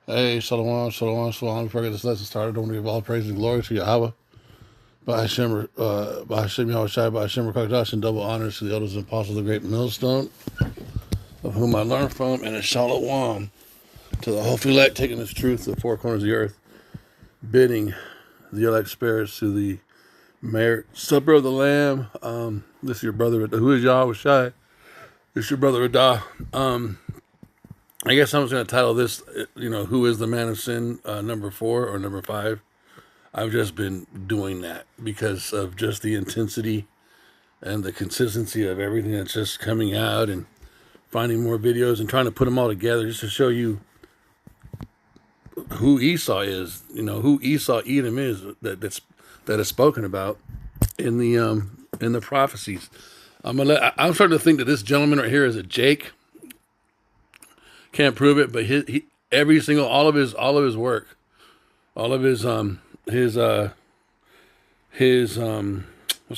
Hey, Shalom, Shalom, Shalom. Before I get this lesson started, I want to give all praise and glory to Yahweh, by Hashem, by Hashem Yahweh Shai, by Hashem Rakakdash, and double honors to the elders and apostles of the great millstone, of whom I learned from, and a Shalom to the whole elect, taking this truth to the four corners of the earth, bidding the elect spirits to the marriage supper of the Lamb. This is your brother, who is Yahweh Shai. This is your brother, Radah. I guess I'm just going to title this, who is the man of sin, number 4 or number 5. I've just been doing that because of just the intensity and the consistency of everything that's just coming out, and finding more videos and trying to put them all together just to show you who Esau is, who Esau Edom is, that is spoken about in the prophecies. I'm starting to think that this gentleman right here is a Jake. Can't prove it, but all of his work, all of his what's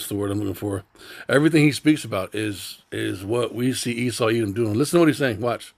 the word I'm looking for? Everything he speaks about is what we see Esau Edom doing. Listen to what he's saying. Watch.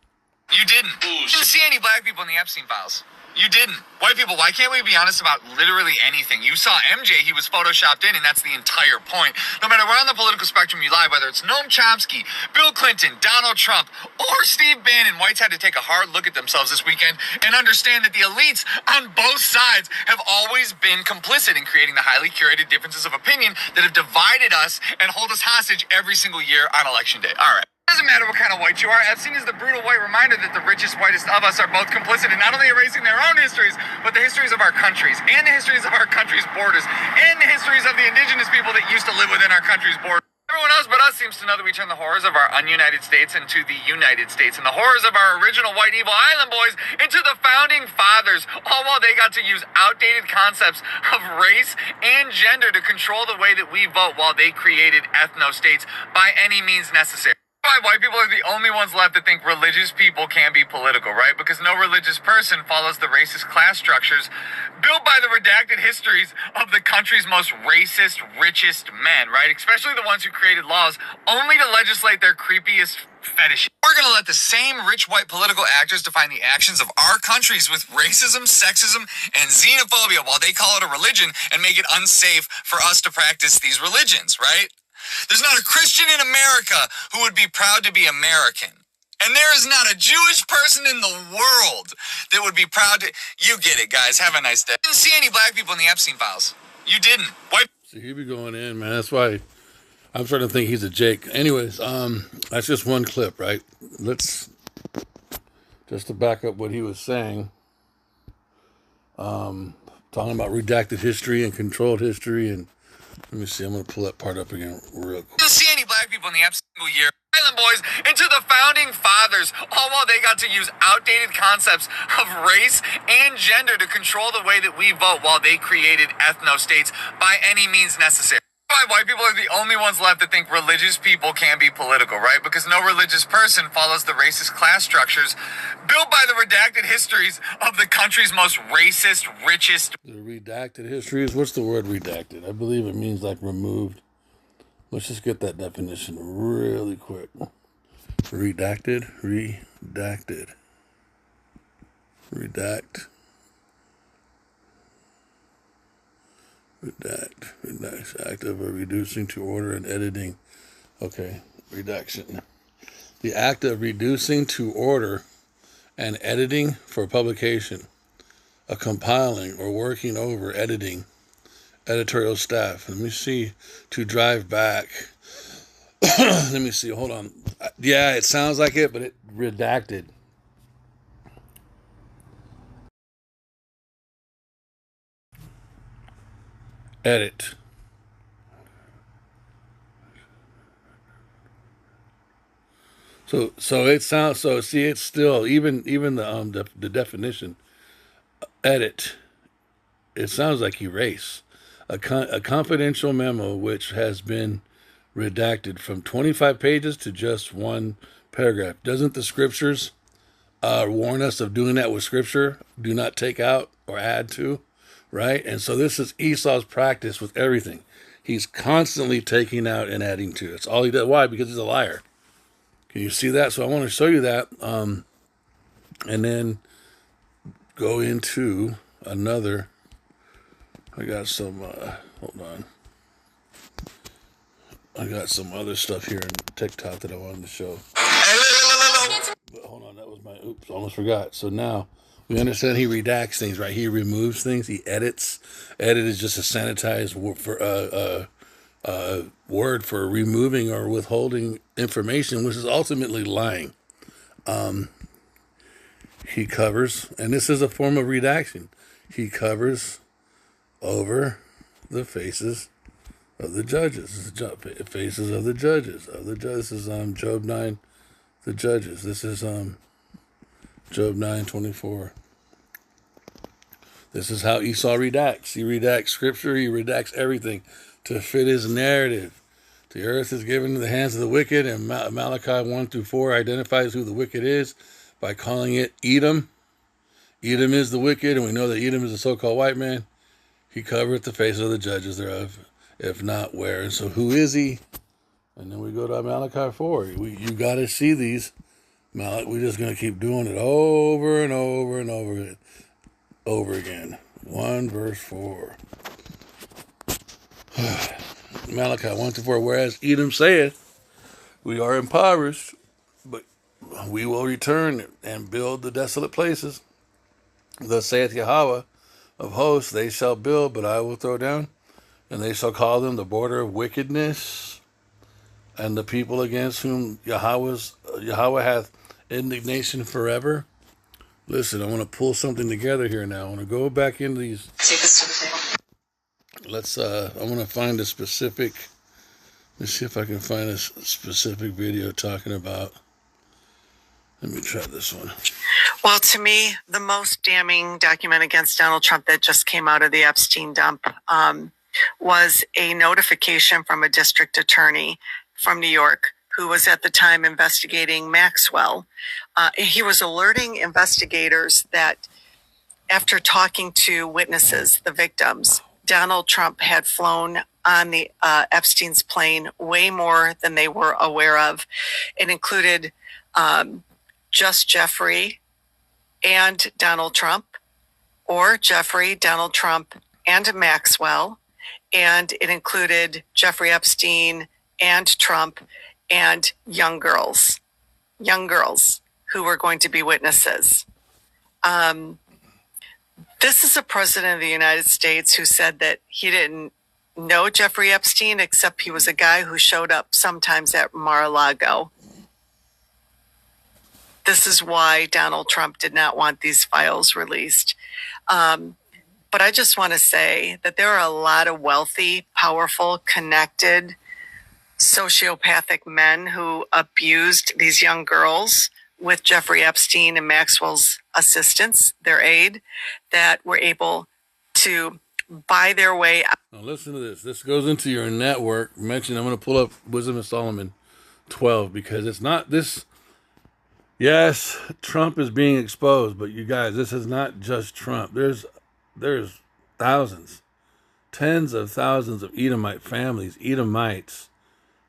You didn't. You didn't see any black people in the Epstein files. You didn't. White people, why can't we be honest about literally anything? You saw MJ, he was photoshopped in, and that's the entire point. No matter where on the political spectrum you lie, whether it's Noam Chomsky, Bill Clinton, Donald Trump, or Steve Bannon, whites had to take a hard look at themselves this weekend and understand that the elites on both sides have always been complicit in creating the highly curated differences of opinion that have divided us and hold us hostage every single year on Election Day. All right. Doesn't matter what kind of white you are. Epstein is the brutal white reminder that the richest, whitest of us are both complicit in not only erasing their own histories, but the histories of our countries, and the histories of our country's borders, and the histories of the indigenous people that used to live within our country's borders. Everyone else but us seems to know that we turned the horrors of our ununited states into the United States, and the horrors of our original white evil island boys into the founding fathers, all while they got to use outdated concepts of race and gender to control the way that we vote, while they created ethno-states by any means necessary. Why white people are the only ones left that think religious people can be political, right? Because no religious person follows the racist class structures built by the redacted histories of the country's most racist, richest men, right? Especially the ones who created laws only to legislate their creepiest fetishes. We're going to let the same rich white political actors define the actions of our countries with racism, sexism, and xenophobia, while they call it a religion and make it unsafe for us to practice these religions, right? There's not a Christian in America who would be proud to be American. And there is not a Jewish person in the world that would be proud to... You get it, guys. Have a nice day. Didn't see any black people in the Epstein files. You didn't. White... So he be going in, man. That's why I'm starting to think he's a Jake. Anyways, that's just one clip, right? Let's... Just to back up what he was saying. Talking about redacted history and controlled history, and... Let me see, I'm going to pull that part up again real quick. Didn't see any black people in the Epstein year. Island boys into the founding fathers, all while they got to use outdated concepts of race and gender to control the way that we vote, while they created ethno-states by any means necessary. Why white people are the only ones left that think religious people can be political, right? Because no religious person follows the racist class structures built by the redacted histories of the country's most racist, richest... The redacted histories? What's the word redacted? I believe it means like removed. Let's just get that definition really quick. Redacted, redact. Redact, act of reducing to order and editing. Okay, redaction. The act of reducing to order and editing for publication, a compiling or working over, editing, editorial staff. Let me see, to drive back. Let me see, hold on. Yeah, it sounds like it, but it redacted. Edit. So it sounds, so see, it's still, even the definition, edit, it sounds like erase. A confidential memo which has been redacted from 25 pages to just one paragraph. Doesn't the scriptures warn us of doing that with scripture? Do not take out or add to. Right? And so this is Esau's practice with everything. He's constantly taking out and adding to. It's all he does. Why? Because he's a liar. Can you see that? So I want to show you that. And then go into another. I got some, hold on. I got some other stuff here in TikTok that I wanted to show. But hold on, that was my, oops, almost forgot. So now we understand he redacts things, right? He removes things, he edits. Edit is just a sanitized word for removing or withholding information, which is ultimately lying. He covers, and this is a form of redaction. He covers over the faces of the judges. Faces of the judges. This is Job 9, the judges. This is Job 9:24. This is how Esau redacts. He redacts scripture. He redacts everything to fit his narrative. The earth is given to the hands of the wicked, and Malachi 1-4 identifies who the wicked is by calling it Edom. Edom is the wicked, and we know that Edom is a so-called white man. He covereth the face of the judges thereof, if not where. And so who is he? And then we go to Malachi 4. You got to see these. We're just going to keep doing it over and over and over again. 1 verse 4. Malachi 1-4. Whereas Edom saith, we are impoverished, but we will return and build the desolate places. Thus saith Yahweh of hosts, they shall build, but I will throw down, and they shall call them the border of wickedness, and the people against whom Yahweh hath indignation forever. Listen, I want to pull something together here now. I want to go back into these. I want to find a specific, let's see if I can find a specific video talking about, let me try this one. Well, to me, the most damning document against Donald Trump that just came out of the Epstein dump was a notification from a district attorney from New York who was at the time investigating Maxwell. He was alerting investigators that after talking to witnesses, the victims, Donald Trump had flown on the Epstein's plane way more than they were aware of. It included just Jeffrey and Donald Trump, or Jeffrey, Donald Trump, and Maxwell. And it included Jeffrey Epstein and Trump and young girls who were going to be witnesses. This is a president of the United States who said that he didn't know Jeffrey Epstein, except he was a guy who showed up sometimes at Mar-a-Lago. This is why Donald Trump did not want these files released. But I just want to say that there are a lot of wealthy, powerful, connected, sociopathic men who abused these young girls with Jeffrey Epstein and Maxwell's assistance, their aid, that were able to buy their way out. Now listen to this. This goes into your network. I'm going to pull up Wisdom of Solomon 12, because it's not this. Yes, Trump is being exposed, but you guys, this is not just Trump. There's thousands, tens of thousands of Edomite families, Edomites,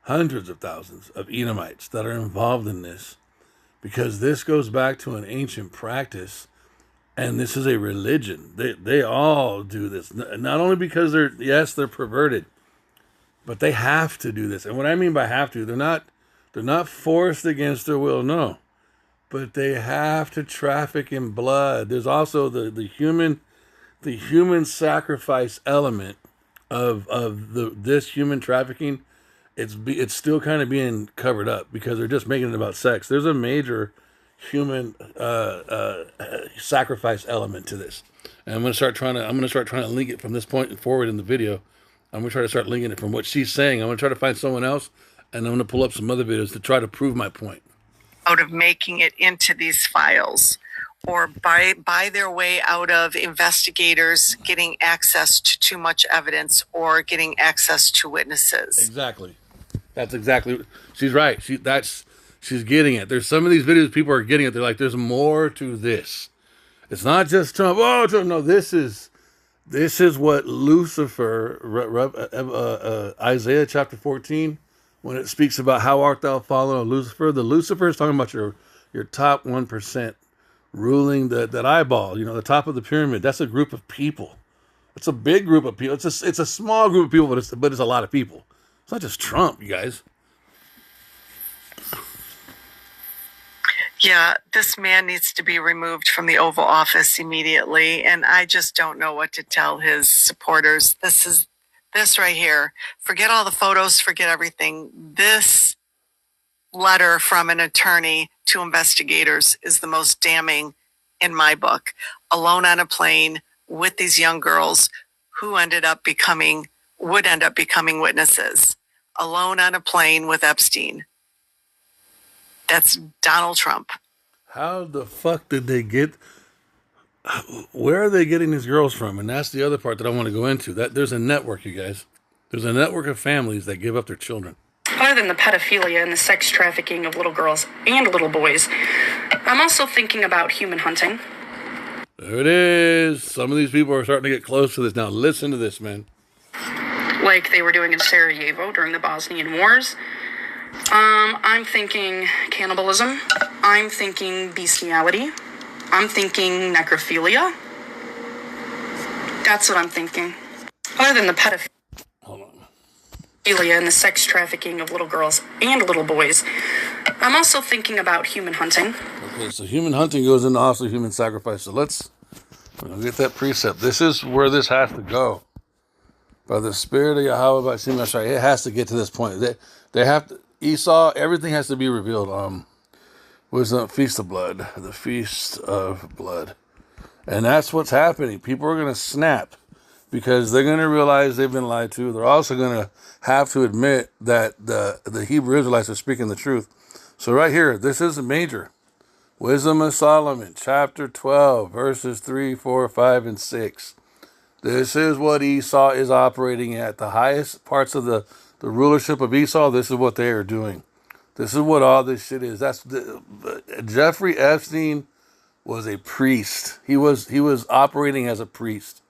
hundreds of thousands of Edomites that are involved in this, because this goes back to an ancient practice, and this is a religion. They all do this, not only because they're perverted, but they have to do this. And what I mean by have to, they're not forced against their will, no. But they have to traffic in blood. There's also the human sacrifice element of this human trafficking. It's still kind of being covered up because they're just making it about sex. There's a major human sacrifice element to this, and I'm gonna start trying to link it from this point forward in the video. I'm gonna try to start linking it from what she's saying. I'm gonna try to find someone else, and I'm gonna pull up some other videos to try to prove my point. Out of making it into these files, or buy their way out of investigators getting access to too much evidence or getting access to witnesses. Exactly. That's exactly. She's right. She's getting it. There's some of these videos people are getting it. They're like, there's more to this. It's not just Trump. Oh, Trump. No, this is what Lucifer, Isaiah chapter 14, when it speaks about how art thou fallen, O Lucifer. The Lucifer is talking about your top 1% ruling that eyeball, the top of the pyramid. That's a group of people. It's a big group of people. It's a small group of people, but it's a lot of people. It's not just Trump, you guys. Yeah, this man needs to be removed from the Oval Office immediately, and I just don't know what to tell his supporters. This right here. Forget all the photos, forget everything. This letter from an attorney to investigators is the most damning in my book. Alone on a plane with these young girls who would end up becoming witnesses. Alone on a plane with Epstein. That's Donald Trump. How the fuck did they get? Where are they getting these girls from? And that's the other part that I want to go into. That there's a network, you guys. There's a network of families that give up their children. Other than the pedophilia and the sex trafficking of little girls and little boys, I'm also thinking about human hunting. There it is. Some of these people are starting to get close to this. Now listen to this, man. Like they were doing in Sarajevo during the Bosnian Wars. I'm thinking cannibalism. I'm thinking bestiality. I'm thinking necrophilia. That's what I'm thinking. Other than the pedophilia and the sex trafficking of little girls and little boys, I'm also thinking about human hunting. Okay, so human hunting goes into also human sacrifice. So let's get that precept. This is where this has to go. By the Spirit of Yahweh, by Shem Yashai, it has to get to this point. They have to. Esau, everything has to be revealed. Was the Feast of Blood, the Feast of Blood, and that's what's happening. People are going to snap because they're going to realize they've been lied to. They're also going to have to admit that the Hebrew Israelites are speaking the truth. So right here, this is major. Wisdom of Solomon, chapter 12, verses 3, 4, 5, and 6. This is what Esau is operating at. The highest parts of the rulership of Esau, this is what they are doing. This is what all this shit is. Jeffrey Epstein was a priest. He was operating as a priest.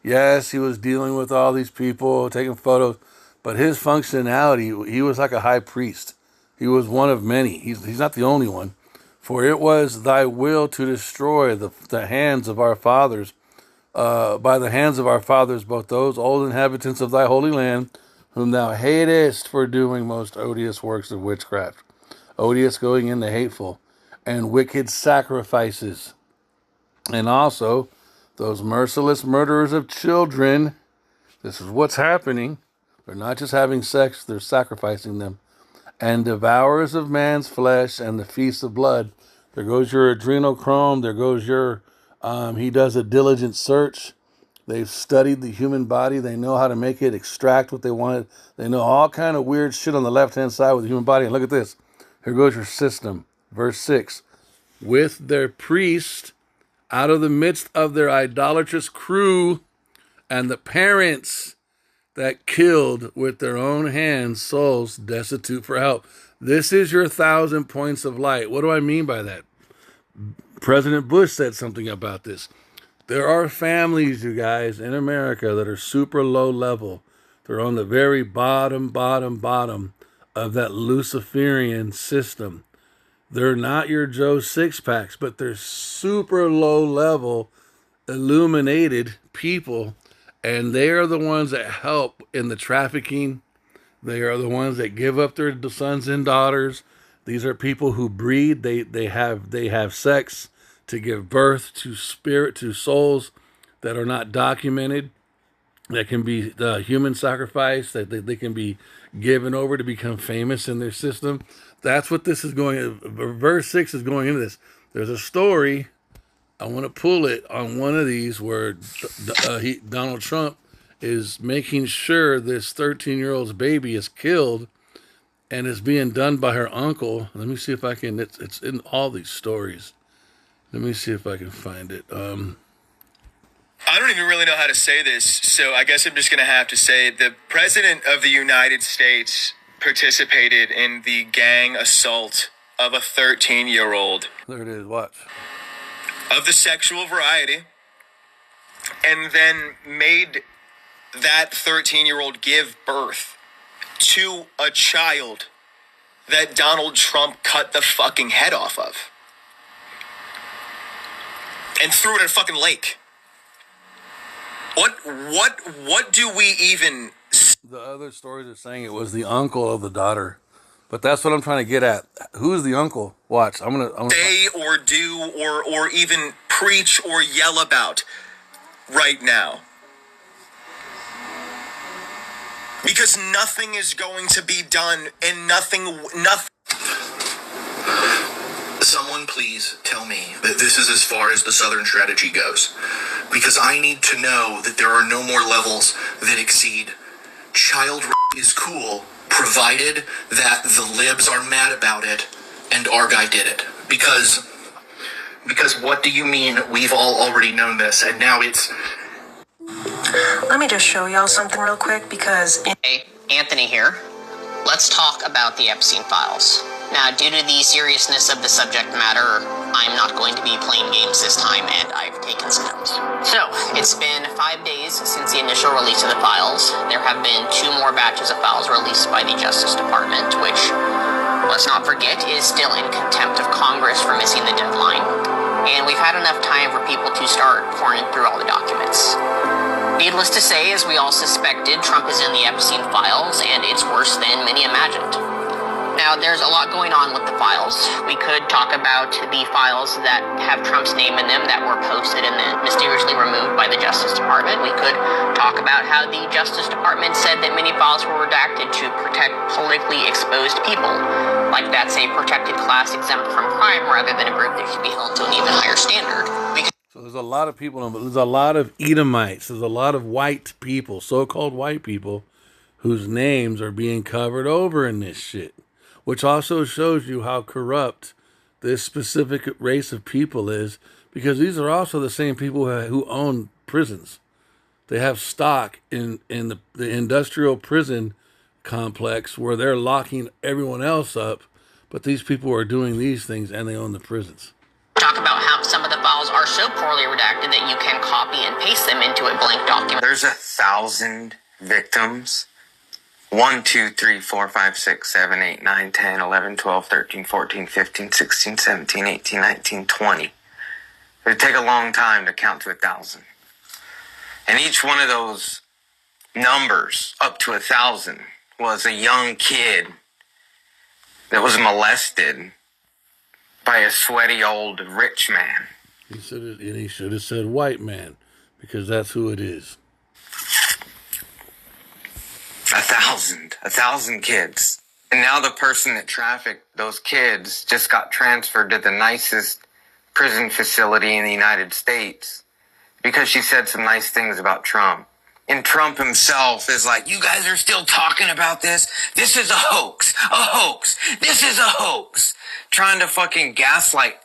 Yes, he was dealing with all these people, taking photos, but his functionality, he was like a high priest. He was one of many. He's not the only one. For it was thy will to destroy the hands of our fathers, by the hands of our fathers, both those old inhabitants of thy holy land, whom thou hatest for doing most odious works of witchcraft. Odious going into hateful and wicked sacrifices. And also those merciless murderers of children. This is what's happening. They're not just having sex, they're sacrificing them. And devourers of man's flesh and the feast of blood. There goes your adrenochrome. There goes your, he does a diligent search. They've studied the human body. They know how to make it extract what they wanted. They know all kind of weird shit on the left-hand side with the human body. And look at this. Here goes your system. Verse 6. With their priest out of the midst of their idolatrous crew and the parents that killed with their own hands souls destitute for help. This is your 1,000 points of light. What do I mean by that? President Bush said something about this. There are families, you guys, in America that are super low level. They're on the very bottom of that Luciferian system. They're not your Joe Six-Packs, but they're super low level, illuminated people, and they are the ones that help in the trafficking. They are the ones that give up their sons and daughters. These are people who breed. They have sex to give birth to souls that are not documented, that can be human sacrifice, that they can be given over to become famous in their system. That's what this is going. Verse 6 is going into this. There's a story. I want to pull it on one of these where Donald Trump is making sure this 13-year-old's baby is killed and is being done by her uncle. Let me see if I can. It's in all these stories. Let me see if I can find it. I don't even really know how to say this, so I guess I'm just going to have to say the President of the United States participated in the gang assault of a 13-year-old. There it is. Watch. Of the sexual variety, and then made that 13-year-old give birth to a child that Donald Trump cut the fucking head off of. and threw it in a fucking lake. What do we even... The other stories are saying it was the uncle of the daughter. But that's what I'm trying to get at. Who's the uncle? Watch. I'm gonna say or do or even preach or yell about right now. Because nothing is going to be done and nothing. Someone please tell me that this is as far as the Southern strategy goes. Because I need to know that there are no more levels that exceed child is cool, provided that the libs are mad about it and our guy did it. Because what do you mean we've all already known this and now it's... Let me just show y'all something real quick because... Hey, Anthony here. Let's talk about the Epstein files. Now, due to the seriousness of the subject matter, I'm not going to be playing games this time, and I've taken some notes. So, it's been 5 days since the initial release of the files. There have been 2 more batches of files released by the Justice Department, which, let's not forget, is still in contempt of Congress for missing the deadline. And we've had enough time for people to start pouring through all the documents. Needless to say, as we all suspected, Trump is in the Epstein files, and it's worse than many imagined. Now, there's a lot going on with the files. We could talk about the files that have Trump's name in them that were posted and then mysteriously removed by the Justice Department. We could talk about how the Justice Department said that many files were redacted to protect politically exposed people. Like that's a protected class exempt from crime rather than a group that should be held to an even higher standard. So there's a lot of people, there's a lot of Edomites, there's a lot of white people, so-called white people, whose names are being covered over in this shit. Which also shows you how corrupt this specific race of people is, because these are also the same people who own prisons. They have stock in the industrial prison complex where they're locking everyone else up, but these people are doing these things and they own the prisons. Talk about how some of the files are so poorly redacted that you can copy and paste them into a blank document. There's 1,000 victims. 1, 2, 3, 4, 5, 6, 7, 8, 9, 10, 11, 12, 13, 14, 15, 16, 17, 18, 19, 20. It would take a long time to count to 1,000. And each one of those numbers, up to 1,000, was a young kid that was molested by a sweaty old rich man. He said it, and he should have said white man, because that's who it is. 1,000 kids. And now the person that trafficked those kids just got transferred to the nicest prison facility in the United States because she said some nice things about Trump. And Trump himself is like, you guys are still talking about this? This is a hoax. This is a hoax. Trying to fucking gaslight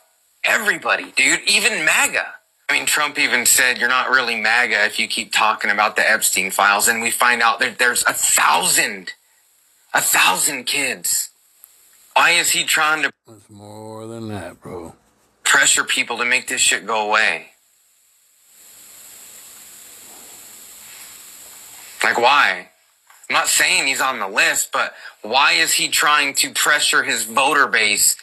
everybody, dude. Even MAGA. I mean, Trump even said, you're not really MAGA if you keep talking about the Epstein files. And we find out that there's 1,000 kids. Why is he trying to... It's more than that, bro. Pressure people to make this shit go away? Like, why? I'm not saying he's on the list, but why is he trying to pressure his voter base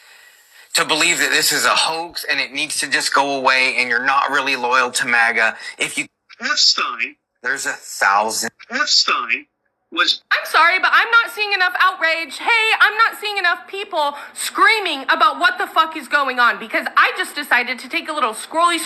to believe that this is a hoax and it needs to just go away and you're not really loyal to MAGA? If you... Epstein. There's 1,000. Epstein was... I'm sorry, but I'm not seeing enough outrage. Hey, I'm not seeing enough people screaming about what the fuck is going on, because I just decided to take a little scroll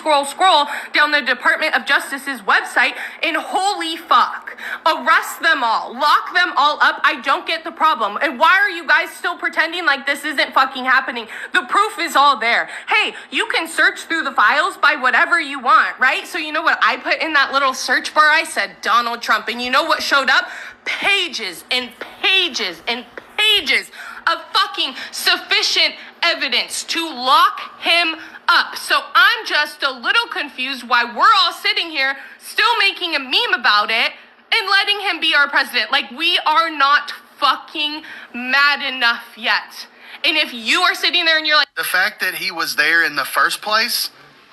down the Department of Justice's website, and holy fuck, arrest them all, lock them all up. I don't get the problem. And why are you guys still pretending like this isn't fucking happening? The proof is all there. Hey, you can search through the files by whatever you want, right? So you know what I put in that little search bar? I said Donald Trump, and you know what showed up? Pages and pages and pages of fucking sufficient evidence to lock him up. So I'm just a little confused why we're all sitting here still making a meme about it and letting him be our president. Like, we are not fucking mad enough yet. And if you are sitting there and you're like... The fact that he was there in the first place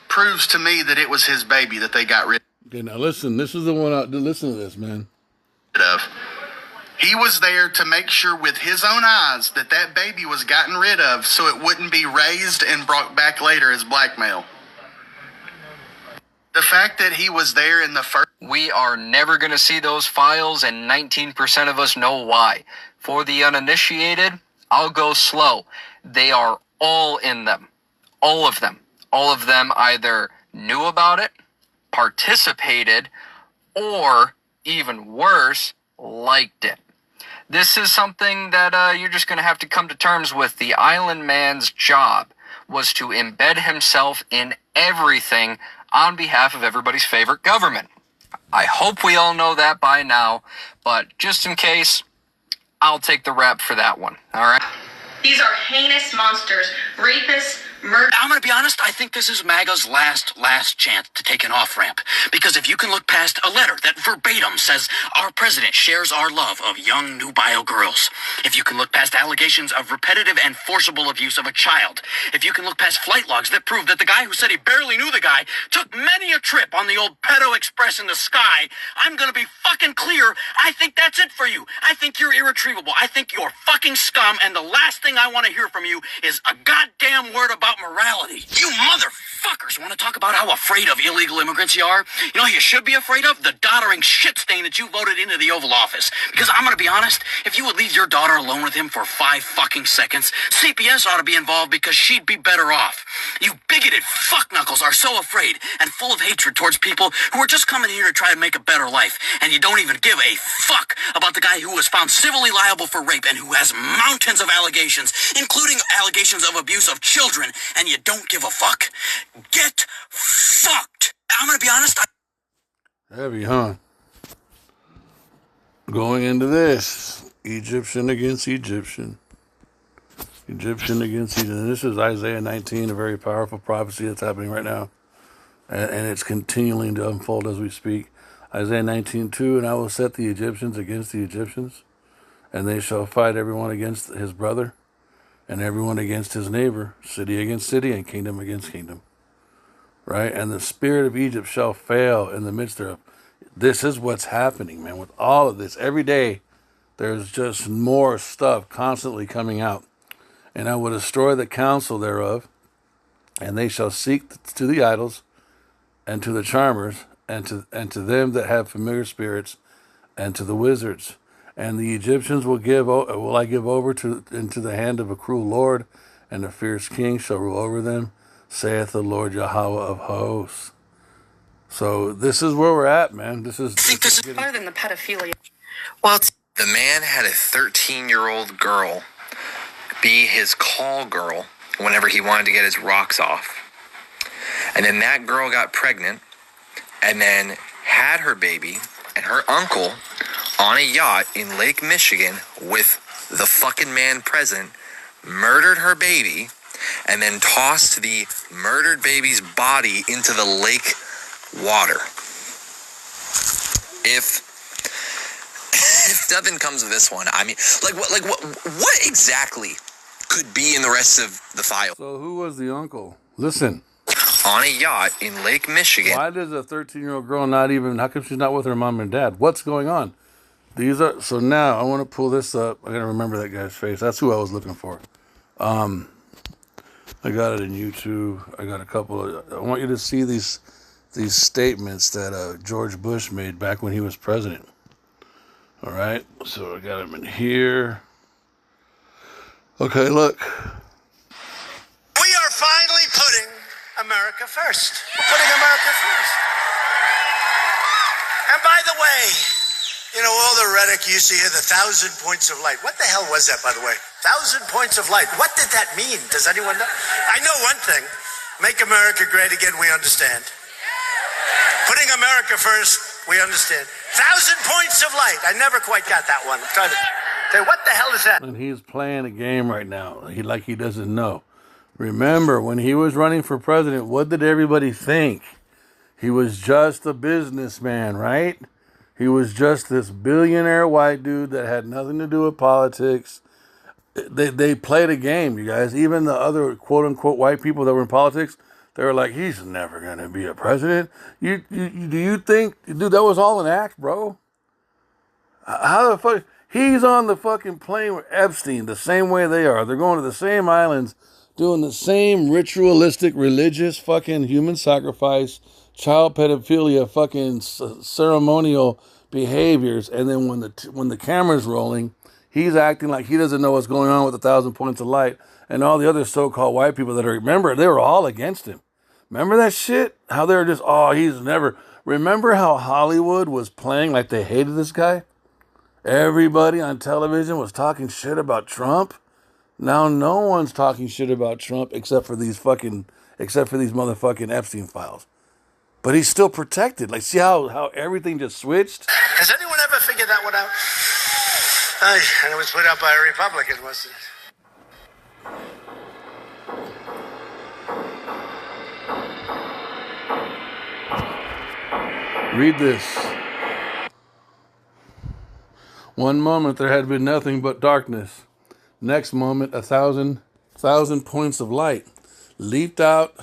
proves to me that it was his baby that they got rid Okay, now listen, this is the one out. Listen to this, man. of. He was there to make sure with his own eyes that that baby was gotten rid of so it wouldn't be raised and brought back later as blackmail. The fact that he was there in the first... We are never going to see those files, and 19% of us know why. For the uninitiated, I'll go slow. They are all in them. All of them. All of them either knew about it, participated, or, even worse, liked it. This is something that you're just going to have to come to terms with. The island man's job was to embed himself in everything on behalf of everybody's favorite government. I hope we all know that by now, but just in case, I'll take the rap for that one, all right? These are heinous monsters, rapists, murderers. I'm going to be honest, I think this is MAGA's last chance to take an off-ramp. Because if you can look past a letter that verbatim says our president shares our love of young nubile girls, if you can look past allegations of repetitive and forcible abuse of a child, if you can look past flight logs that prove that the guy who said he barely knew the guy took many a trip on the old Pedo Express in the sky, I'm going to be fucking clear. I think that's it for you. I think you're irretrievable. I think you're fucking scum, and the last thing I want to hear from you is a goddamn word about morality. You motherfuckers want to talk about how afraid of illegal immigrants you are? You know who you should be afraid of? The doddering shit stain that you voted into the Oval Office. Because I'm going to be honest, if you would leave your daughter alone with him for 5 fucking seconds, CPS ought to be involved because she'd be better off. You bigoted fuckknuckles are so afraid and full of hatred towards people who are just coming here to try to make a better life, and you don't even give a fuck about the guy who was found civilly liable for rape and who has mountains of allegations, including allegations of abuse of children, and you don't give a fuck. Get fucked. I'm gonna be honest. Heavy, huh? Going into this, Egyptian against Egyptian. Egyptian against Egyptian. This is Isaiah 19, a very powerful prophecy that's happening right now. And it's continuing to unfold as we speak. Isaiah 19:2, and I will set the Egyptians against the Egyptians, and they shall fight everyone against his brother, and everyone against his neighbor, city against city, and kingdom against kingdom. Right? And the spirit of Egypt shall fail in the midst thereof. This is what's happening, man, with all of this. Every day, there's just more stuff constantly coming out. And I will destroy the counsel thereof, and they shall seek to the idols, and to the charmers, and to them that have familiar spirits, and to the wizards. And the Egyptians will I give over into the hand of a cruel lord, and a fierce king shall rule over them, saith the Lord Yahweh of hosts. So this is where we're at, man. This is Other than the pedophilia. Well, The man had a 13-year-old girl be his call girl whenever he wanted to get his rocks off. And then that girl got pregnant and then had her baby and her uncle on a yacht in Lake Michigan with the fucking man present, murdered her baby, and then tossed the murdered baby's body into the lake water. If nothing comes of this one, I mean, what exactly could be in the rest of the file? So who was the uncle? Listen. On a yacht in Lake Michigan. Why does a 13-year-old girl how come she's not with her mom and dad? What's going on? So now I want to pull this up. I got to remember that guy's face. That's who I was looking for. I got it in YouTube. I got a couple I want you to see these statements that George Bush made back when he was president. All right. So I got him in here. Okay, look. We are finally putting America first. We're putting America first. And by the way, you know, all the rhetoric you see here, the 1,000 points of light. What the hell was that, by the way? 1,000 points of light. What did that mean? Does anyone know? I know one thing. Make America great again, we understand. Putting America first, we understand. 1,000 points of light. I never quite got that one. I'm trying to say, what the hell is that? And he's playing a game right now. He doesn't know. Remember, when he was running for president, what did everybody think? He was just a businessman, right? He was just this billionaire white dude that had nothing to do with politics. They played a game, you guys. Even the other quote-unquote white people that were in politics, they were like, he's never going to be a president. Do you think, dude, that was all an act, bro? How the fuck? He's on the fucking plane with Epstein the same way they are. They're going to the same islands, doing the same ritualistic, religious fucking human sacrifice, child pedophilia, fucking ceremonial behaviors, and then when the camera's rolling, he's acting like he doesn't know what's going on with 1,000 Points of Light and all the other so-called white people that are, remember, they were all against him. Remember that shit? How they were just, oh, he's never, remember how Hollywood was playing like they hated this guy? Everybody on television was talking shit about Trump. Now no one's talking shit about Trump except for these motherfucking Epstein files. But he's still protected. Like, see how everything just switched? Has anyone ever figured that one out? And it was put out by a Republican, wasn't it? Read this. One moment there had been nothing but darkness. Next moment, 1,000 points of light leaped out,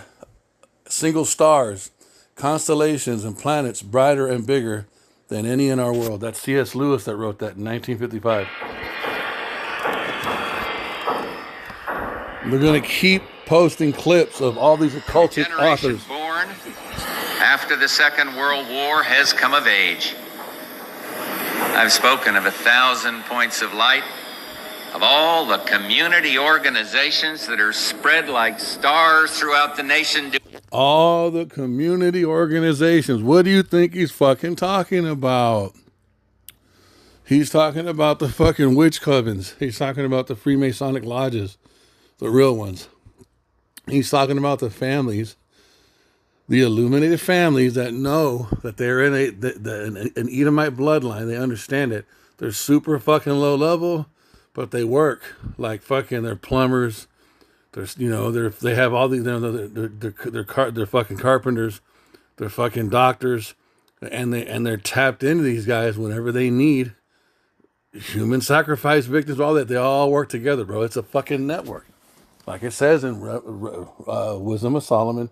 single stars, constellations, and planets brighter and bigger than any in our world. That's C.S. Lewis that wrote that in 1955. They're going to keep posting clips of all these occultic authors. Born after the Second World War has come of age. I've spoken of 1,000 points of light, of all the community organizations that are spread like stars throughout the nation. All the community organizations. What do you think he's fucking talking about? He's talking about the fucking witch covens. He's talking about the Freemasonic lodges, the real ones. He's talking about the families, the illuminated families that know that they're in an Edomite bloodline. They understand it. They're super fucking low level, but they work like fucking. They're plumbers. They have all these. They're fucking carpenters. They're fucking doctors, and they're tapped into these guys whenever they need human sacrifice victims. All that, they all work together, bro. It's a fucking network, like it says in Wisdom of Solomon,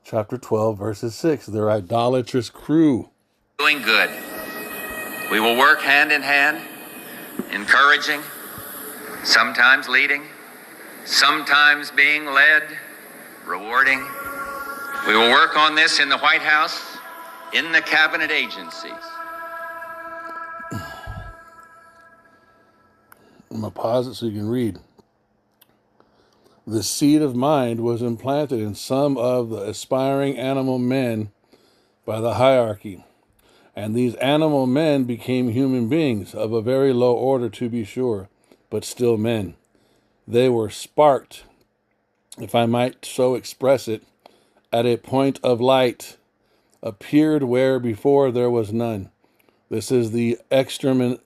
chapter 12, verses 6. They're idolatrous crew. Doing good. We will work hand in hand, encouraging, sometimes leading, sometimes being led, rewarding. We will work on this in the White House, in the cabinet agencies. I'm going to pause it so you can read. The seed of mind was implanted in some of the aspiring animal men by the hierarchy. And these animal men became human beings of a very low order, to be sure, but still men. They were sparked, if I might so express it, at a point of light, appeared where before there was none. This is the externalization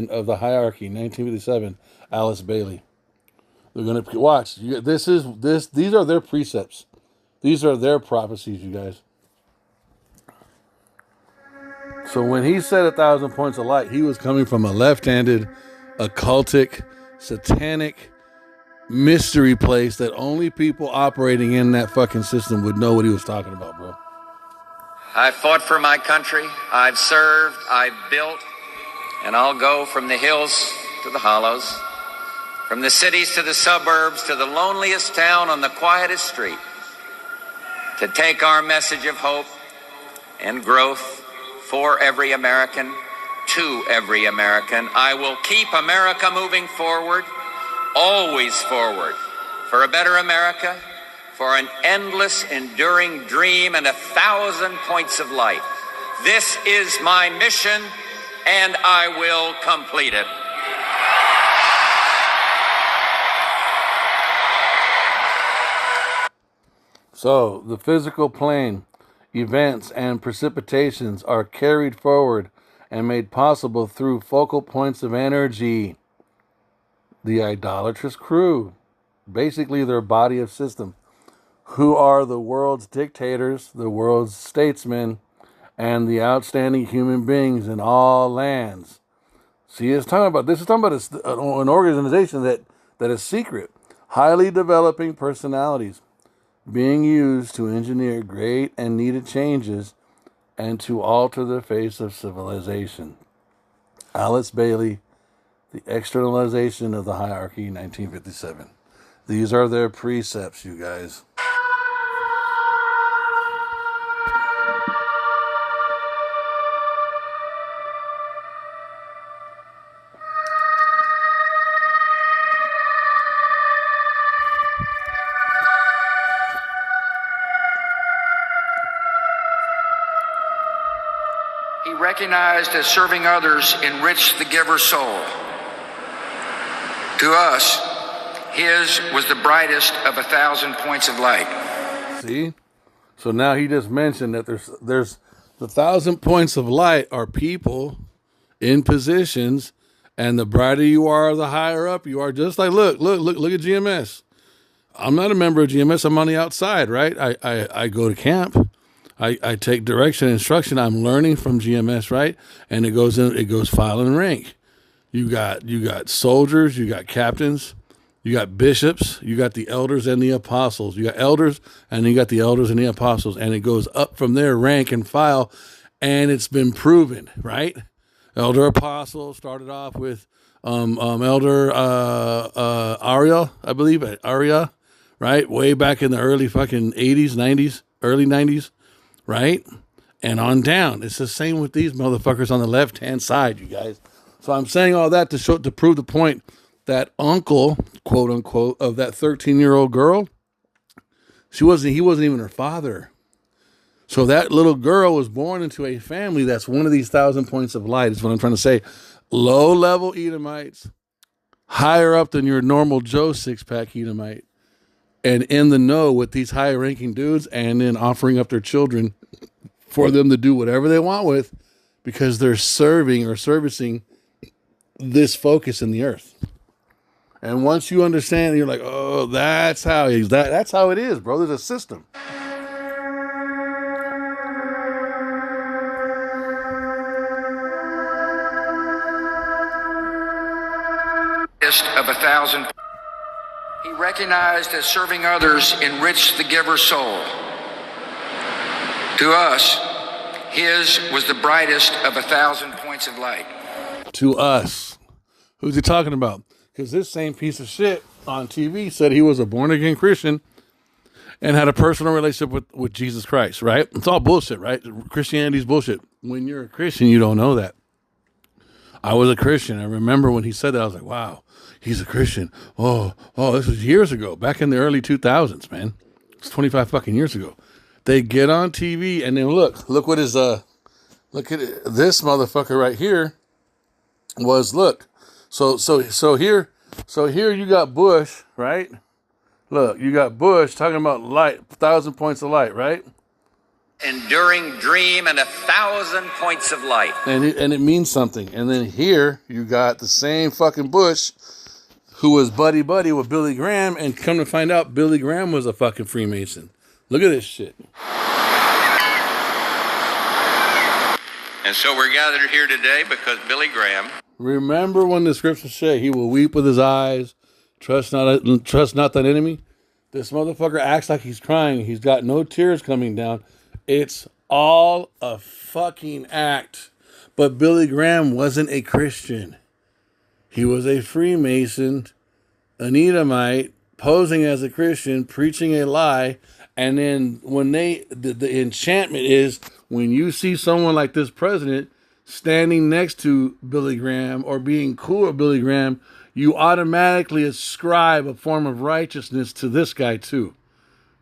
of the hierarchy, 1957, Alice Bailey. They're going to watch. These are their precepts. These are their prophecies, you guys. So when he said 1,000 points of light, he was coming from a left-handed, occultic, satanic mystery place that only people operating in that fucking system would know what he was talking about, bro. I've fought for my country. I've served. I've built. And I'll go from the hills to the hollows, from the cities to the suburbs, to the loneliest town on the quietest street, to take our message of hope and growth for every American, to every American. I will keep America moving forward, always forward, for a better America, for an endless, enduring dream and 1,000 points of light. This is my mission, and I will complete it. So, the physical plane, events, and precipitations are carried forward and made possible through focal points of energy. The idolatrous crew, basically their body of system, who are the world's dictators, the world's statesmen, and the outstanding human beings in all lands. See, this is talking about an organization that is secret, highly developing personalities being used to engineer great and needed changes and to alter the face of civilization. Alice Bailey, The Externalization of the Hierarchy, 1957. These are their precepts, you guys. he recognized as serving others enriched the giver's soul. To us, his was the brightest of 1,000 points of light. See? So now he just mentioned that there's the 1,000 points of light are people in positions, and the brighter you are, the higher up you are. Just like look at GMS. I'm not a member of GMS. I'm on the outside, right? I go to camp. I take direction and instruction. I'm learning from GMS, right? And it goes file and rank. You got soldiers, you got captains, you got bishops, you got the elders and the apostles. You got elders, and you got the elders and the apostles, and it goes up from there, rank and file, and it's been proven, right? Elder apostle started off with Elder Aria, I believe, Aria, right? Way back in the early fucking 80s, 90s, early 90s, right? And on down. It's the same with these motherfuckers on the left-hand side, you guys. So I'm saying all that to prove the point that uncle, quote unquote, of that 13-year-old girl, he wasn't even her father. So that little girl was born into a family that's one of these 1,000 points of light, is what I'm trying to say. Low-level Edomites, higher up than your normal Joe six-pack Edomite, and in the know with these higher-ranking dudes, and then offering up their children for them to do whatever they want with, because they're serving or servicing this focus in the earth. And once you understand, you're like, oh, that's how it is. That's how it is, bro. There's a system. Of 1,000. He recognized as serving others enriched the giver's soul. To us, his was the brightest of 1,000 points of light. To us. Who's he talking about? Because this same piece of shit on TV said he was a born-again Christian and had a personal relationship with Jesus Christ, right? It's all bullshit, right? Christianity's bullshit. When you're a Christian, you don't know that. I was a Christian. I remember when he said that, I was like, wow, he's a Christian. Oh, this was years ago, back in the early 2000s, man. It's 25 fucking years ago. They get on TV and then look what is, look at it. This motherfucker right here was, look. So here you got Bush, right? Look, you got Bush talking about light, 1,000 points of light, right? Enduring dream and 1,000 points of light. And it means something. And then here you got the same fucking Bush who was buddy with Billy Graham, and come to find out Billy Graham was a fucking Freemason. Look at this shit. And so we're gathered here today because Billy Graham. Remember when the scriptures say he will weep with his eyes, trust not thine enemy? This motherfucker acts like he's crying. He's got no tears coming down. It's all a fucking act. But Billy Graham wasn't a Christian. He was a Freemason, an Edomite, posing as a Christian, preaching a lie. And then when the enchantment is when you see someone like this president standing next to Billy Graham or being cool with Billy Graham, you automatically ascribe a form of righteousness to this guy too.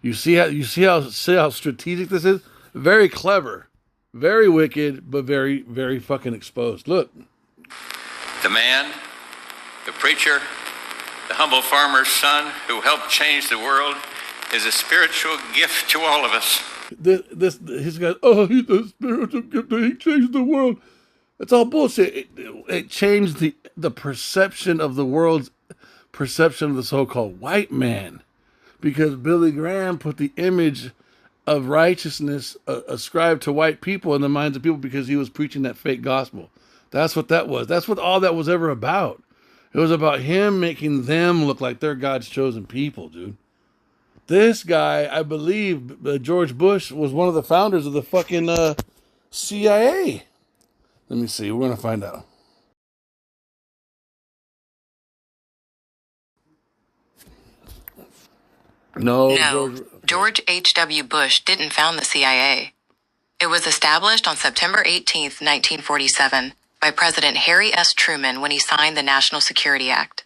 You see how strategic this is? Very clever, very wicked, but very, very fucking exposed. Look. The man, the preacher, the humble farmer's son who helped change the world is a spiritual gift to all of us. He's got, he's a spiritual gift. He changed the world. It's all bullshit. It changed the perception of the world's perception of the so-called white man, because Billy Graham put the image of righteousness ascribed to white people in the minds of people because he was preaching that fake gospel. That's what that was. That's what all that was ever about. It was about him making them look like they're God's chosen people, dude. This guy, I believe, George Bush, was one of the founders of the fucking CIA. Let me see. We're going to find out. No, George H.W. Bush didn't found the CIA. It was established on September 18th, 1947, by President Harry S. Truman when he signed the National Security Act.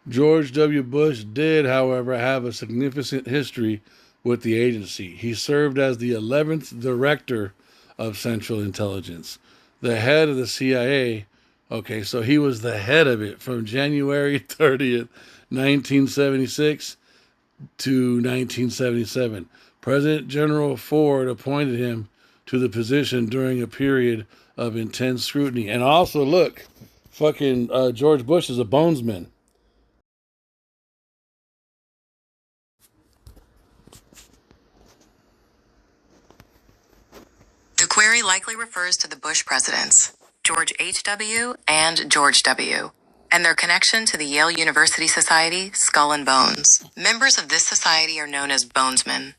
George W. Bush did, however, have a significant history with the agency. He served as the 11th director of Central Intelligence, the head of the CIA. Okay, so he was the head of it from January 30th, 1976 to 1977. President General Ford appointed him to the position during a period of intense scrutiny. And also, look, fucking George Bush is a bonesman. The query likely refers to the Bush presidents, George H.W. and George W., and their connection to the Yale University Society, Skull and Bones. Members of this society are known as bonesmen.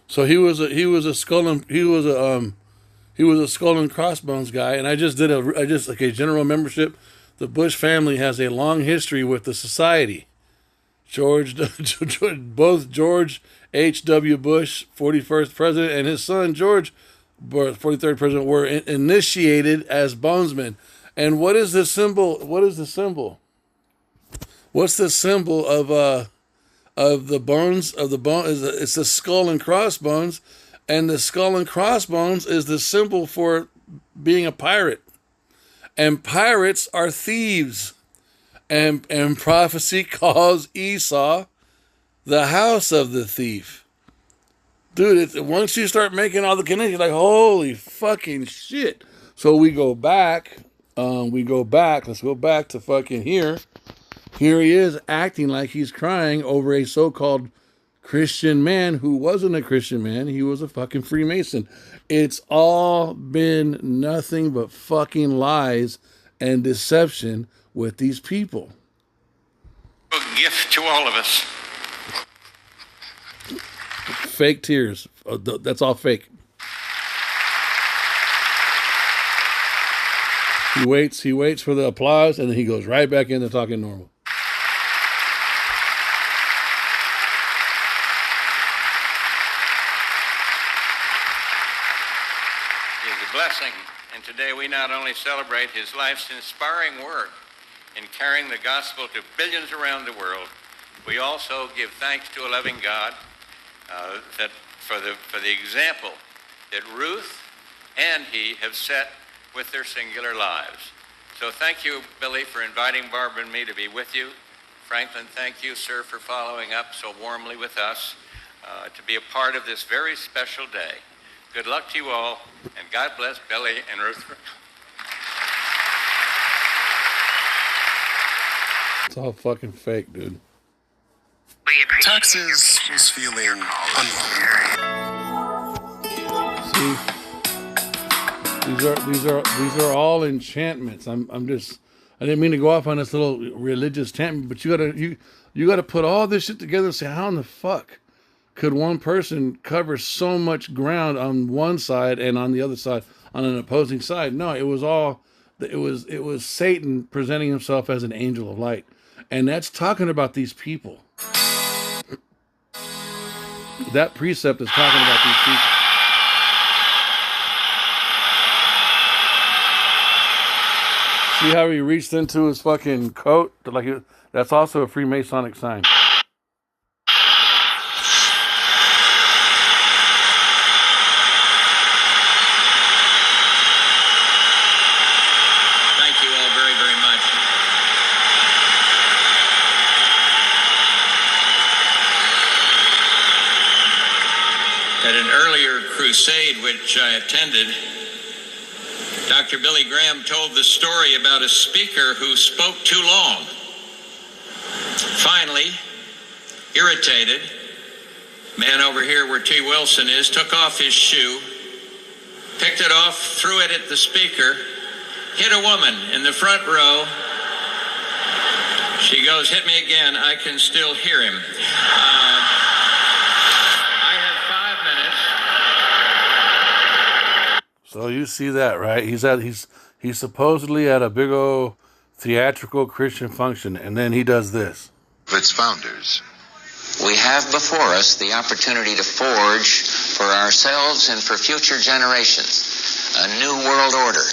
So he was a skull and crossbones guy, and I just did general membership. The Bush family has a long history with the society. Both George H.W. Bush, 41st president, and his son George, 43rd president, were initiated as bonesmen. And what is the symbol? What's the symbol of the bones of the bone? It's the skull and crossbones, and the skull and crossbones is the symbol for being a pirate. And pirates are thieves. And prophecy calls Esau the house of the thief. Dude, once you start making all the connections, like, holy fucking shit. So we go back. Let's go back to fucking here. Here he is acting like he's crying over a so-called Christian man who wasn't a Christian man. He was a fucking Freemason. It's all been nothing but fucking lies and deception with these people. A gift to all of us. Fake tears. That's all fake. He waits for the applause, and then he goes right back into talking normal. He is a blessing, and today we not only celebrate his life's inspiring work in carrying the gospel to billions around the world, we also give thanks to a loving God that for the example that Ruth and he have set with their singular lives. So thank you, Billy, for inviting Barbara and me to be with you. Franklin, thank you, sir, for following up so warmly with us to be a part of this very special day. Good luck to you all, and God bless Billy and Ruth. It's all fucking fake, dude. Texas was feeling unwell. See, these are all enchantments. I didn't mean to go off on this little religious tangent, but you gotta put all this shit together and say, how in the fuck could one person cover so much ground on one side and on the other side, on an opposing side? No, it was Satan presenting himself as an angel of light. And that's talking about these people. That precept is talking about these people. See how he reached into his fucking coat? That's also a Freemasonic sign. Thank you all very, very much. At an earlier crusade which I attended, Dr. Billy Graham told the story about a speaker who spoke too long. Finally, irritated, man over here where T. Wilson is, took off his shoe, picked it off, threw it at the speaker, hit a woman in the front row. She goes, "Hit me again, I can still hear him." I have 5 minutes. So you see that, right? He's supposedly at a big old theatrical Christian function, and then he does this. Its founders. We have before us the opportunity to forge for ourselves and for future generations a new world order,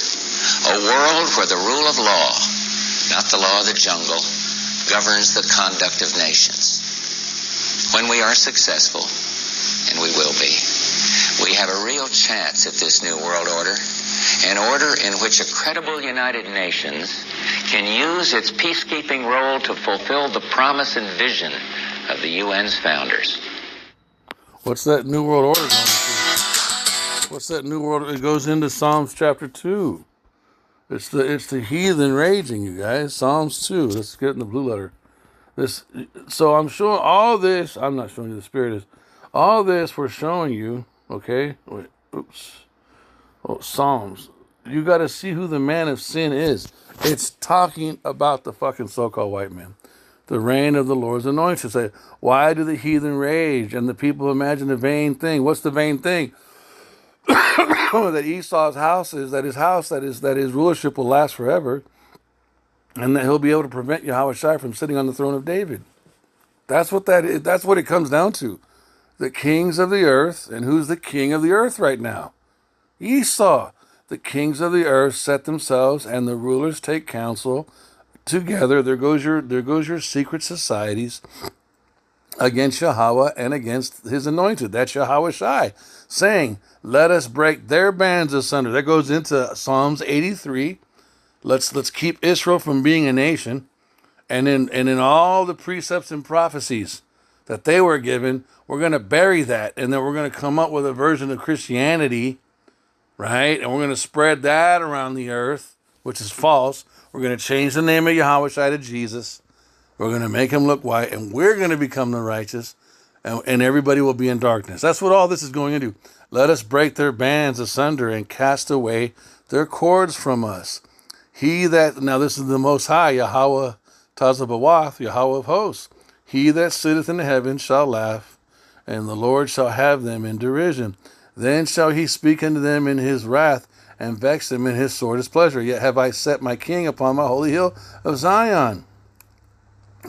a world where the rule of law, not the law of the jungle, governs the conduct of nations. When we are successful, and we will be. We have a real chance at this new world order, an order in which a credible United Nations can use its peacekeeping role to fulfill the promise and vision of the UN's founders. What's that New World Order going to? What's that New World? It goes into Psalms chapter 2. It's the heathen raging, you guys. Psalms 2. Let's get in the blue letter. So I'm showing all this. I'm not showing you, the Spirit is. All this we're showing you, okay? Wait, oops. Oh, Psalms. You got to see who the man of sin is. It's talking about the fucking so-called white man. The reign of the Lord's anointed. Say, why do the heathen rage and the people imagine a vain thing? What's the vain thing? That Esau's house is, that his rulership will last forever, and that he'll be able to prevent Yahushua from sitting on the throne of David. That's what that is. That's what it comes down to. The kings of the earth, and who's the king of the earth right now? Esau. The kings of the earth set themselves, and the rulers take counsel together. There goes your secret societies against Yahweh and against his anointed. That's Yahushua, saying, let us break their bands asunder. That goes into Psalms 83. Let's keep Israel from being a nation. And in all the precepts and prophecies that they were given, we're going to bury that. And then we're going to come up with a version of Christianity, right? And we're going to spread that around the earth, which is false. We're going to change the name of Yahushua to Jesus. We're going to make him look white, and we're going to become the righteous, and everybody will be in darkness. That's what all this is going into. Let us break their bands asunder and cast away their cords from us. Now this is the Most High, Yahweh Tazabawath, Yahweh of hosts. He that sitteth in the heavens shall laugh, and the Lord shall have them in derision. Then shall he speak unto them in his wrath, and vex them in his sore displeasure. Yet have I set my king upon my holy hill of Zion.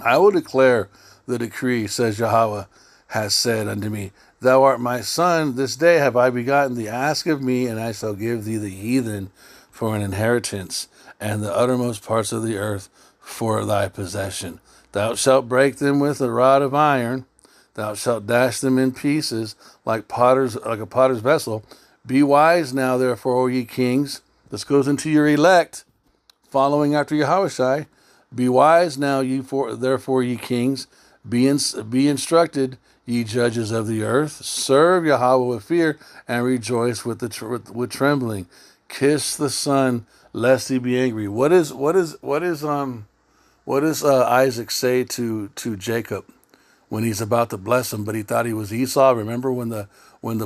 I will declare the decree, says Yahweh, has said unto me, thou art my son, this day have I begotten thee. Ask of me, and I shall give thee the heathen for an inheritance, and the uttermost parts of the earth for thy possession. Thou shalt break them with a rod of iron, thou shalt dash them in pieces like a potter's vessel. Be wise now, therefore, O ye kings. This goes into your elect, following after Yahushua. Be wise now, therefore, ye kings. Be instructed, ye judges of the earth. Serve Yahweh with fear, and rejoice with trembling. Kiss the Son, lest he be angry. What does Isaac say to Jacob when he's about to bless him, but he thought he was Esau? Remember when the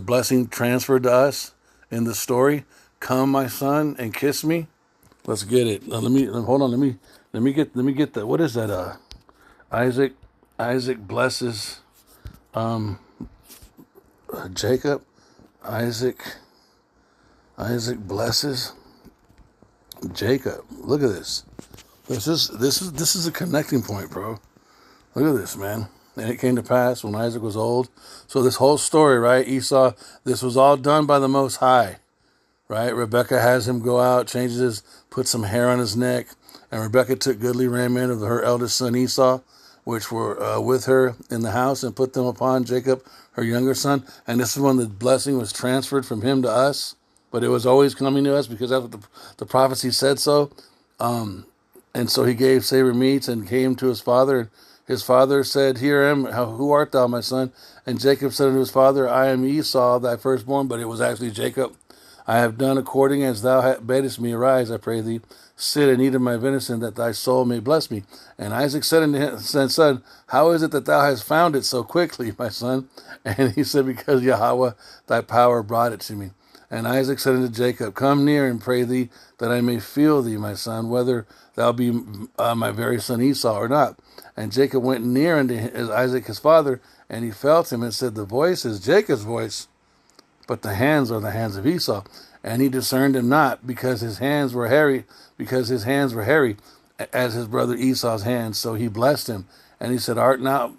blessing transferred to us in the story? Come, my son, and kiss me. Let's get it. Now, let me get that. What is that? Isaac blesses Jacob. Isaac blesses Jacob. Look at this. This is a connecting point, bro. Look at this, man. And it came to pass when Isaac was old. So this whole story, right? Esau, this was all done by the Most High, right? Rebecca has him go out, put some hair on his neck, and Rebecca took goodly raiment of her eldest son Esau, which were with her in the house, and put them upon Jacob, her younger son. And this is when the blessing was transferred from him to us, but it was always coming to us because that's what the prophecy said so. And so he gave savory meats and came to his father, and his father said, Here am, who art thou, my son? And Jacob said unto his father, I am Esau, thy firstborn, but it was actually Jacob. I have done according as thou badest me. Arise, I pray thee, sit and eat of my venison, that thy soul may bless me. And Isaac said unto him, Son, how is it that thou hast found it so quickly, my son? And he said, Because Yahweh, thy power, brought it to me. And Isaac said unto Jacob, Come near and pray thee, that I may feel thee, my son, whether thou be my very son Esau or not. And Jacob went near unto Isaac his father, and he felt him, and said, The voice is Jacob's voice, but the hands are the hands of Esau. And he discerned him not, because his hands were hairy, as his brother Esau's hands. So he blessed him. And he said, Art now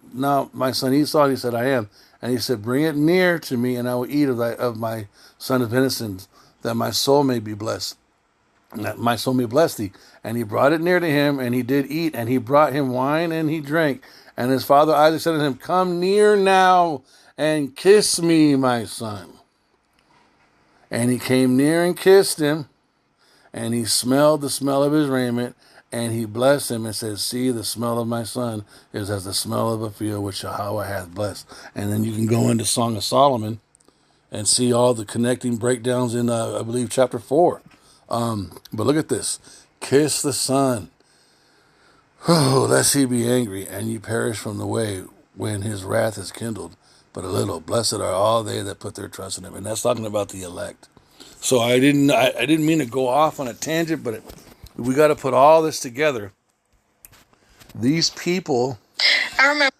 my son Esau? And he said, I am. And he said, Bring it near to me, and I will eat of my son of innocence, that my soul may be blessed, and that my soul may bless thee. And he brought it near to him, and he did eat, and he brought him wine, and he drank. And his father Isaac said to him, come near now and kiss me, my son. And he came near and kissed him, and he smelled the smell of his raiment, and he blessed him and said, see, the smell of my son is as the smell of a field which Yahweh hath blessed. And then you can go into Song of Solomon and see all the connecting breakdowns in, I believe, chapter 4. But look at this. Kiss the son. Oh, lest he be angry, and ye perish from the way when his wrath is kindled. But a little, blessed are all they that put their trust in him. And that's talking about the elect. So I didn't mean to go off on a tangent, but we got to put all this together. These people, I remember.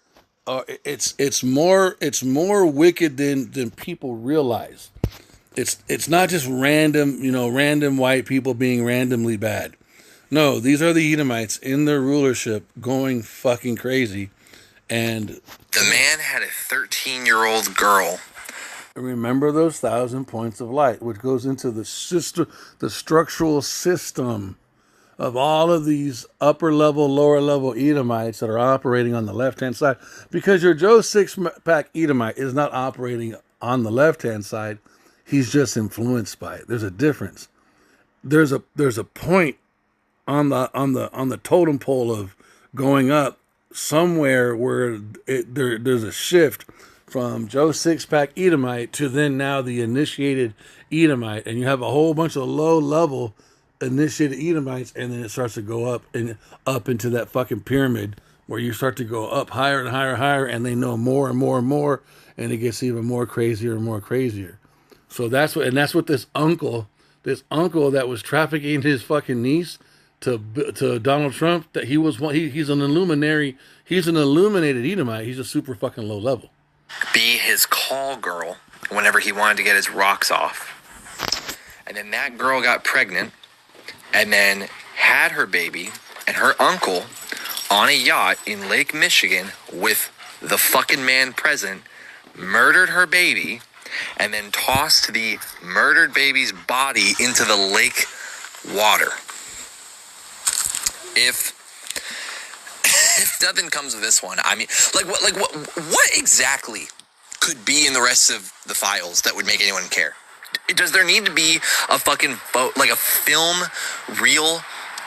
It's more wicked than people realize. It's not just random white people being randomly bad. No, these are the Edomites in their rulership going fucking crazy. And the man had a 13-year-old girl. Remember those 1,000 points of light, which goes into the structural system of all of these upper level, lower level Edomites that are operating on the left-hand side. Because your Joe Six-Pack Edomite is not operating on the left-hand side. He's just influenced by it. There's a difference. There's a point on the totem pole of going up somewhere where there's a shift from Joe Six-Pack Edomite to then now the initiated Edomite, and you have a whole bunch of low-level initiated Edomites, and then it starts to go up and up into that fucking pyramid where you start to go up higher and higher and higher, and they know more and more and more, and it gets even more crazier and more crazier. So that's what this uncle that was trafficking his fucking niece to Donald Trump, that he's an illuminary, he's an illuminated Edomite. He's a super fucking low level. Be his call girl whenever he wanted to get his rocks off. And then that girl got pregnant and then had her baby and her uncle on a yacht in Lake Michigan with the fucking man present, murdered her baby, and then tossed the murdered baby's body into the lake water. If nothing comes of this one, I mean, what exactly could be in the rest of the files that would make anyone care? Does there need to be a fucking like a film reel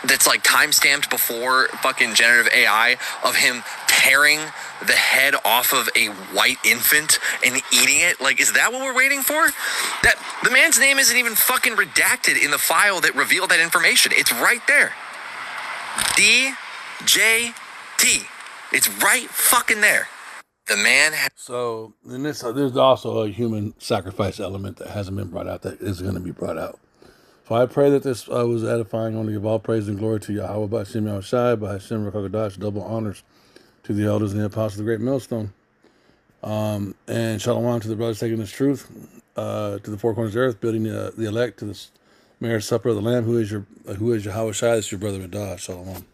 that's like time-stamped before fucking generative AI of him tearing the head off of a white infant and eating it? Like, is that what we're waiting for? That the man's name isn't even fucking redacted in the file that revealed that information. It's right there. DJT. It's right fucking there. The man. So then there's also a human sacrifice element that hasn't been brought out that is going to be brought out. So I pray that this was edifying. I want to give all praise and glory to Yahweh, B'Hashem Yahushai, B'Hashem Rakakadash, double honors to the elders and the apostles of the great millstone. And shalom to the brothers taking this truth to the four corners of the earth, building the elect to the marriage supper of the Lamb, who is Yahushai, this is your brother Adah. Shalom.